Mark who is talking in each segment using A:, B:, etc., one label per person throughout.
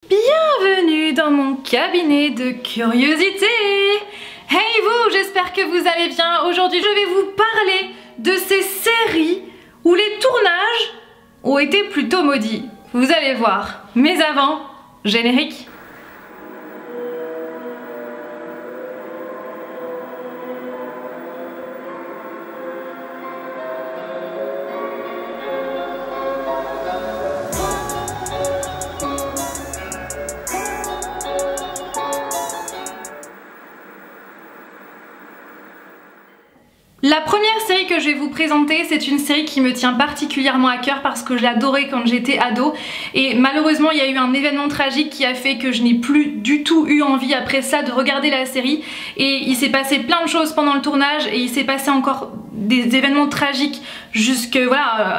A: Bienvenue dans mon cabinet de curiosité. Hey vous, j'espère que vous allez bien. Aujourd'hui, je vais vous parler de ces séries où les tournages ont été plutôt maudits. Vous allez voir. Mais avant, générique. La première série que je vais vous présenter, c'est une série qui me tient particulièrement à cœur parce que je l'adorais quand j'étais ado et malheureusement il y a eu un événement tragique qui a fait que je n'ai plus du tout eu envie après ça de regarder la série et il s'est passé plein de choses pendant le tournage et il s'est passé encore des événements tragiques jusque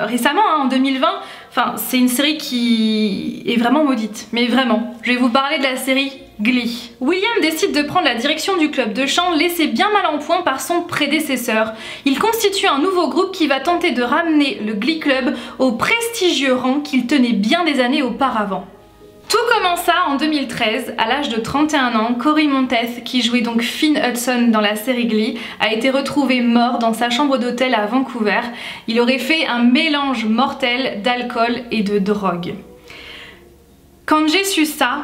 A: récemment en 2020. Enfin, c'est une série qui est vraiment maudite, mais vraiment. Je vais vous parler de la série Glee. William décide de prendre la direction du club de chant laissé bien mal en point par son prédécesseur. Il constitue un nouveau groupe qui va tenter de ramener le Glee Club au prestigieux rang qu'il tenait bien des années auparavant. Tout commença en 2013, à l'âge de 31 ans, Corey Monteith, qui jouait donc Finn Hudson dans la série Glee, a été retrouvé mort dans sa chambre d'hôtel à Vancouver. Il aurait fait un mélange mortel d'alcool et de drogue. Quand j'ai su ça,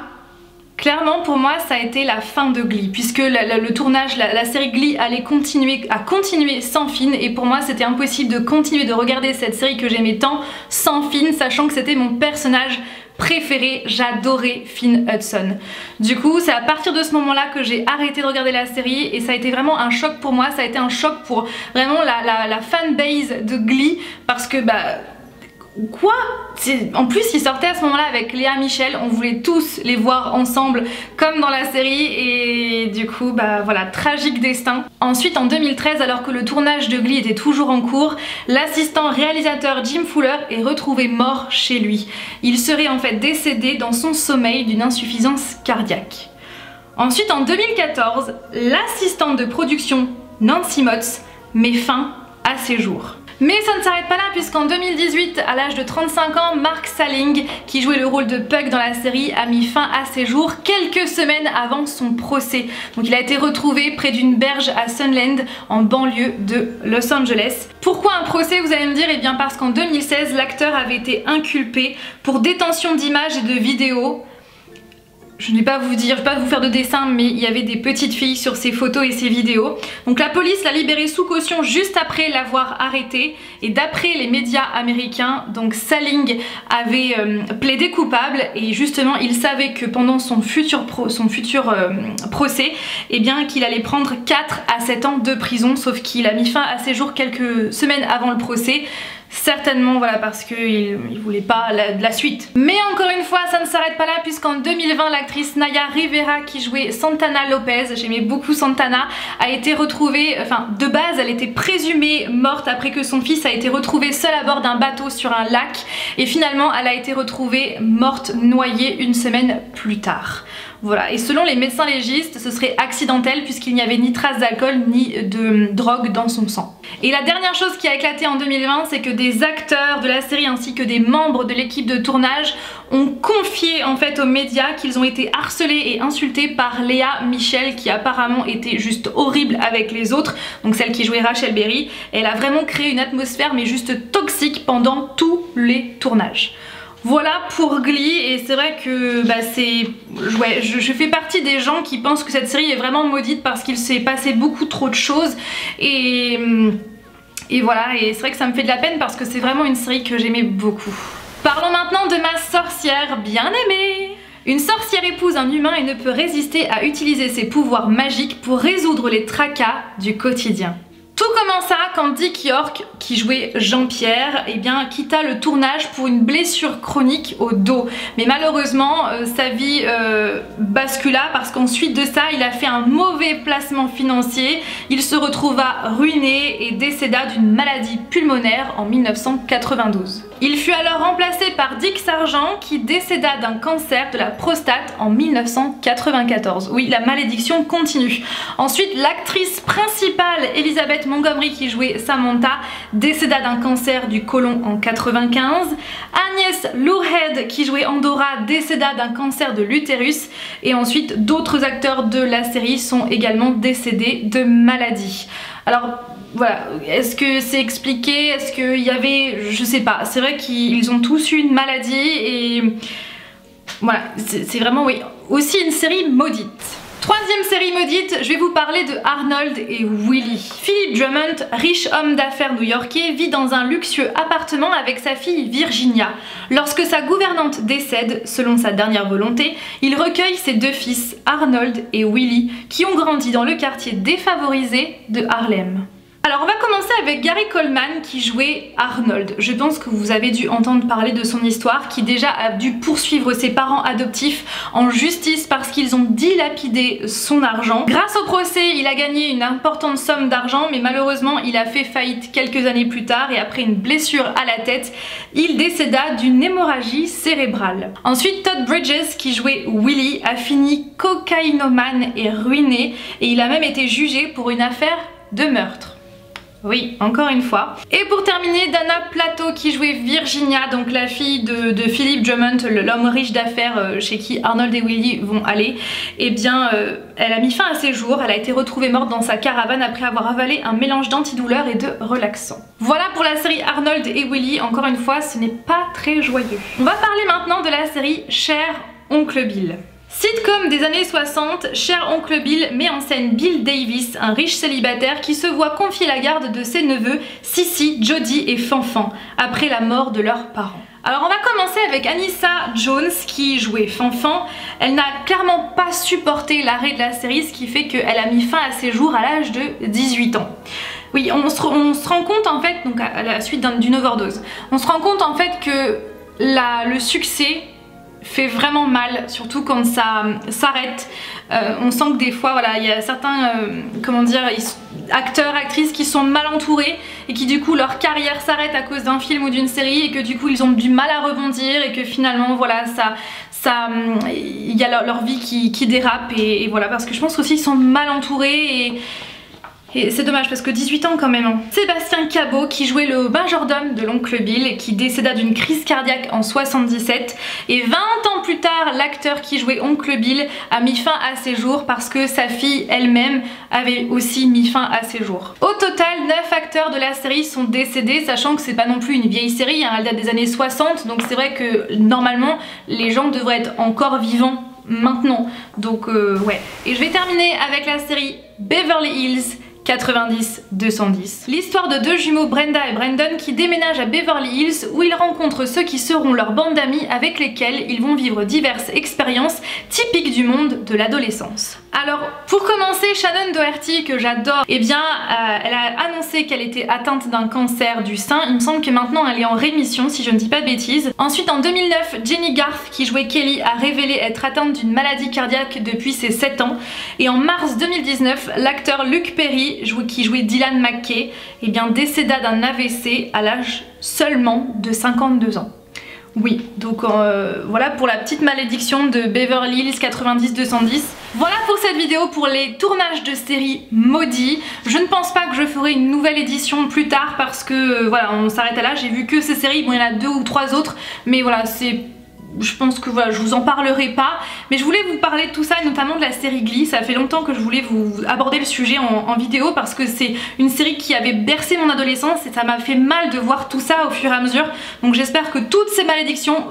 A: clairement pour moi ça a été la fin de Glee, puisque le tournage, la série Glee allait continuer sans Finn et pour moi c'était impossible de continuer de regarder cette série que j'aimais tant sans Finn, sachant que c'était mon personnage préféré, j'adorais Finn Hudson. Du coup c'est à partir de ce moment là que j'ai arrêté de regarder la série et ça a été vraiment un choc pour moi, ça a été un choc pour vraiment la fanbase de Glee parce que quoi? En plus il sortait à ce moment là avec Léa Michel, on voulait tous les voir ensemble comme dans la série et du coup voilà, tragique destin. Ensuite en 2013, alors que le tournage de Glee était toujours en cours, l'assistant réalisateur Jim Fuller est retrouvé mort chez lui. Il serait en fait décédé dans son sommeil d'une insuffisance cardiaque. Ensuite en 2014, l'assistante de production Nancy Motz met fin à ses jours. Mais ça ne s'arrête pas là puisqu'en 2018, à l'âge de 35 ans, Mark Salling, qui jouait le rôle de Puck dans la série, a mis fin à ses jours quelques semaines avant son procès. Donc il a été retrouvé près d'une berge à Sunland, en banlieue de Los Angeles. Pourquoi un procès, vous allez me dire? Eh bien parce qu'en 2016, l'acteur avait été inculpé pour détention d'images et de vidéos. Je ne vais pas vous dire, je ne vais pas vous faire de dessin, mais il y avait des petites filles sur ces photos et ces vidéos. Donc la police l'a libéré sous caution juste après l'avoir arrêté. Et d'après les médias américains, donc Salling avait plaidé coupable et justement il savait que pendant son futur procès, eh bien qu'il allait prendre 4 à 7 ans de prison, sauf qu'il a mis fin à ses jours quelques semaines avant le procès. Certainement voilà parce qu'il voulait pas de la suite. Mais encore une fois ça ne s'arrête pas là puisqu'en 2020 l'actrice Naya Rivera qui jouait Santana Lopez, j'aimais beaucoup Santana, a été retrouvée, enfin de base elle était présumée morte après que son fils a été retrouvé seul à bord d'un bateau sur un lac et finalement elle a été retrouvée morte noyée une semaine plus tard. Voilà, et selon les médecins légistes, ce serait accidentel puisqu'il n'y avait ni trace d'alcool ni de drogue dans son sang. Et la dernière chose qui a éclaté en 2020, c'est que des acteurs de la série ainsi que des membres de l'équipe de tournage ont confié en fait aux médias qu'ils ont été harcelés et insultés par Léa Michel qui apparemment était juste horrible avec les autres, donc celle qui jouait Rachel Berry. Elle a vraiment créé une atmosphère mais juste toxique pendant tous les tournages. Voilà pour Glee et c'est vrai que je fais partie des gens qui pensent que cette série est vraiment maudite parce qu'il s'est passé beaucoup trop de choses et voilà, et c'est vrai que ça me fait de la peine parce que c'est vraiment une série que j'aimais beaucoup. Parlons maintenant de ma sorcière bien aimée. Une sorcière épouse un humain et ne peut résister à utiliser ses pouvoirs magiques pour résoudre les tracas du quotidien. Tout commença quand Dick York, qui jouait Jean-Pierre, quitta le tournage pour une blessure chronique au dos. Mais malheureusement, sa vie bascula parce qu'ensuite de ça, il a fait un mauvais placement financier. Il se retrouva ruiné et décéda d'une maladie pulmonaire en 1992. Il fut alors remplacé par Dick Sargent qui décéda d'un cancer de la prostate en 1994. Oui, la malédiction continue. Ensuite, l'actrice principale Elizabeth Montgomery qui jouait Samantha décéda d'un cancer du côlon en 95. Agnès Lourhead qui jouait Andorra décéda d'un cancer de l'utérus. Et ensuite, d'autres acteurs de la série sont également décédés de maladies. Alors voilà, est-ce que c'est expliqué? Est-ce qu'il y avait... Je sais pas, c'est vrai qu'ils ont tous eu une maladie et... Voilà, c'est vraiment, oui, aussi une série maudite. Troisième série maudite, je vais vous parler de Arnold et Willy. Philip Drummond, riche homme d'affaires new-yorkais, vit dans un luxueux appartement avec sa fille Virginia. Lorsque sa gouvernante décède, selon sa dernière volonté, il recueille ses deux fils, Arnold et Willy, qui ont grandi dans le quartier défavorisé de Harlem. Alors on va commencer avec Gary Coleman qui jouait Arnold. Je pense que vous avez dû entendre parler de son histoire, qui déjà a dû poursuivre ses parents adoptifs en justice parce qu'ils ont dilapidé son argent. Grâce au procès, il a gagné une importante somme d'argent, mais malheureusement il a fait faillite quelques années plus tard et après une blessure à la tête, il décéda d'une hémorragie cérébrale. Ensuite, Todd Bridges qui jouait Willy a fini cocaïnomane et ruiné et il a même été jugé pour une affaire de meurtre. Oui, encore une fois. Et pour terminer, Dana Plato qui jouait Virginia, donc la fille de Philip Drummond, l'homme riche d'affaires chez qui Arnold et Willy vont aller. Eh bien, elle a mis fin à ses jours, elle a été retrouvée morte dans sa caravane après avoir avalé un mélange d'antidouleurs et de relaxants. Voilà pour la série Arnold et Willy, encore une fois, ce n'est pas très joyeux. On va parler maintenant de la série Cher Oncle Bill. Sitcom des années 60, Cher Oncle Bill met en scène Bill Davis, un riche célibataire qui se voit confier la garde de ses neveux, Sissy, Jody et Fanfan, après la mort de leurs parents. Alors on va commencer avec Anissa Jones qui jouait Fanfan. Elle n'a clairement pas supporté l'arrêt de la série, ce qui fait qu'elle a mis fin à ses jours à l'âge de 18 ans. Oui, on se rend compte en fait, donc à la suite d'une overdose, on se rend compte en fait que le succès fait vraiment mal, surtout quand ça s'arrête. On sent que des fois, voilà, il y a certains, comment dire, acteurs, actrices qui sont mal entourés et qui du coup leur carrière s'arrête à cause d'un film ou d'une série et que du coup ils ont du mal à rebondir et que finalement, voilà, il y a leur vie qui dérape et voilà, parce que je pense aussi qu'ils sont mal entourés et c'est dommage parce que 18 ans quand même. Hein. Sébastien Cabot qui jouait le majordome de l'oncle Bill et qui décéda d'une crise cardiaque en 77. Et 20 ans plus tard, l'acteur qui jouait oncle Bill a mis fin à ses jours parce que sa fille elle-même avait aussi mis fin à ses jours. Au total, 9 acteurs de la série sont décédés, sachant que c'est pas non plus une vieille série, hein, elle date des années 60, donc c'est vrai que normalement les gens devraient être encore vivants maintenant. Donc ouais. Et je vais terminer avec la série Beverly Hills 90-210. L'histoire de deux jumeaux Brenda et Brandon qui déménagent à Beverly Hills où ils rencontrent ceux qui seront leur bande d'amis avec lesquels ils vont vivre diverses expériences typiques du monde de l'adolescence. Alors pour commencer, Shannon Doherty que j'adore, eh bien elle a annoncé qu'elle était atteinte d'un cancer du sein. Il me semble que maintenant elle est en rémission si je ne dis pas de bêtises. Ensuite en 2009, Jenny Garth qui jouait Kelly a révélé être atteinte d'une maladie cardiaque depuis ses 7 ans. Et en mars 2019, l'acteur Luke Perry qui jouait Dylan McKay, eh bien décéda d'un AVC à l'âge seulement de 52 ans. Oui, donc voilà pour la petite malédiction de Beverly Hills 90-210. Voilà pour cette vidéo pour les tournages de séries maudits. Je ne pense pas que je ferai une nouvelle édition plus tard parce que voilà, on s'arrête à là. J'ai vu que ces séries, bon il y en a 2 ou 3 autres, mais voilà, je pense que voilà, je vous en parlerai pas, mais je voulais vous parler de tout ça et notamment de la série Glee. Ça fait longtemps que je voulais vous aborder le sujet en vidéo parce que c'est une série qui avait bercé mon adolescence et ça m'a fait mal de voir tout ça au fur et à mesure. Donc j'espère que toutes ces malédictions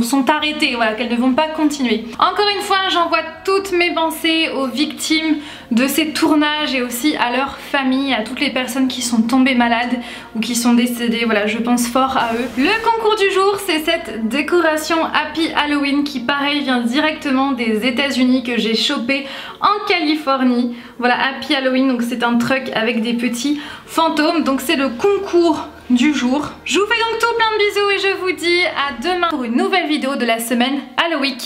A: sont arrêtées, voilà, qu'elles ne vont pas continuer. Encore une fois, j'envoie toutes mes pensées aux victimes de ces tournages et aussi à leurs familles, à toutes les personnes qui sont tombées malades ou qui sont décédées. Voilà, je pense fort à eux. Le concours du jour, c'est cette décoration Happy Halloween qui pareil vient directement des États-Unis que j'ai chopé en Californie. Voilà, Happy Halloween, donc c'est un truc avec des petits fantômes, donc c'est le concours du jour. Je vous fais donc tout plein de bisous et je vous dis à demain pour une nouvelle vidéo de la semaine Halloween.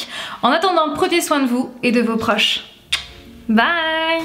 A: En attendant, prenez soin de vous et de vos proches. Bye!